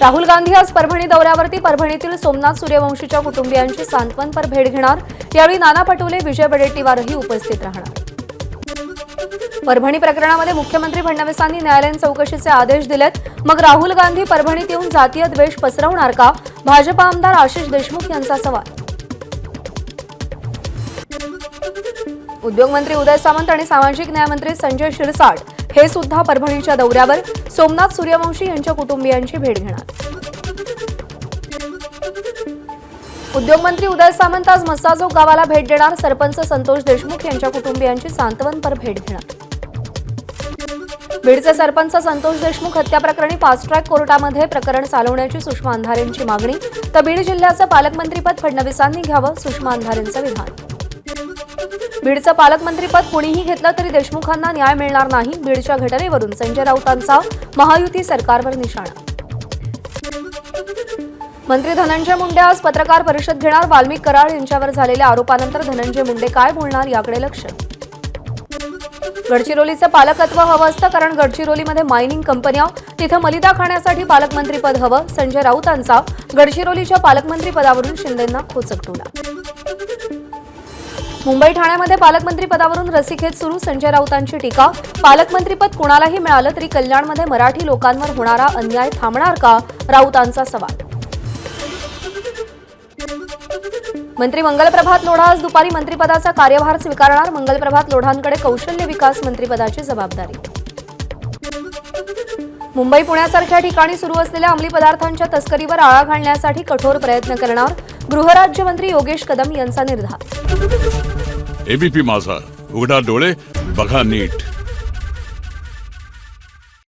राहुल गांधी आज परभणी दौऱ्यावरती परभणीतील सोमनाथ सूर्यवंशीच्या कुटुंबियांची सांत्वनपर भेट घेणार। यावेळी नाना पटोले, विजय वडेट्टीवारही उपस्थित राहणार। परभणी प्रकरणामध्ये मुख्यमंत्री फडणवीसांनी न्यायालयीन चौकशीचे आदेश दिलेत। मग राहुल गांधी परभणीत येऊन जातीय द्वेष पसरवणार का? भाजपा आमदार आशिष देशमुख यांचा सवाल। उद्योगमंत्री उदय सामंत आणि सामाजिक न्याय मंत्री संजय शिरसाट हे सुद्धा परभणीच्या दौऱ्यावर सोमनाथ सूर्यवंशी यांच्या कुटुंबियांची भेट घेणार। उद्योगमंत्री उदय सामंत आज मस्साजोग गावाला भेट देणार। सरपंच संतोष देशमुख यांच्या कुटुंबियांची सांत्वनपर भेट घेणार। बीडचे सरपंच संतोष देशमुख हत्या प्रकरणी फास्ट ट्रॅक कोर्टामध्ये प्रकरण चालवण्याची सुषमा अंधारेंची मागणी। तर बीड जिल्ह्याचं पालकमंत्रीपद फडणवीसांनी घ्यावं, सुषमा अंधारेंचं विधान। बीडचं पालकमंत्रीपद कुणीही घेतलं तरी देशमुखांना न्याय मिळणार नाही। बीडच्या घटनेवरून संजय राऊतांचा महायुती सरकारवर निशाणा। मंत्री धनंजय मुंडे आज पत्रकार परिषद घेणार। वाल्मिक कराड यांच्यावर झालेल्या आरोपानंतर धनंजय मुंडे काय बोलणार याकडे लक्ष। गडचिरोलीचं पालकत्व हवं असतं, कारण गडचिरोलीमध्ये मायनिंग कंपन्या, तिथं मलिदा खाण्यासाठी पालकमंत्रीपद हवं। संजय राऊतांचा गडचिरोलीच्या पालकमंत्रीपदावरून शिंदेंना खोचकटोला। मुंबई ठाण्यामध्ये पालकमंत्रीपदावरून रस्सीखेच सुरू। संजय राऊतांची टीका, पालकमंत्रीपद कुणालाही मिळालं तरी कल्याणमध्ये मराठी लोकांवर होणारा अन्याय थांबणार का? राऊतांचा सवाल। मंत्री मंगलप्रभात लोढा आज दुपारी मंत्रिपदाचा कार्यभार स्वीकारणार। मंगलप्रभात लोढांकडे कौशल्य विकास मंत्रिपदाची जबाबदारी। मुंबई पुण्यासारख्या ठिकाणी सुरू असलेल्या अंमली पदार्थांच्या तस्करीवर आळा घालण्यासाठी कठोर प्रयत्न करणार। गृहराज्यमंत्री योगेश कदम यांचा निर्धार। एबीपी माझा, उघडा डोळे बघा नीट।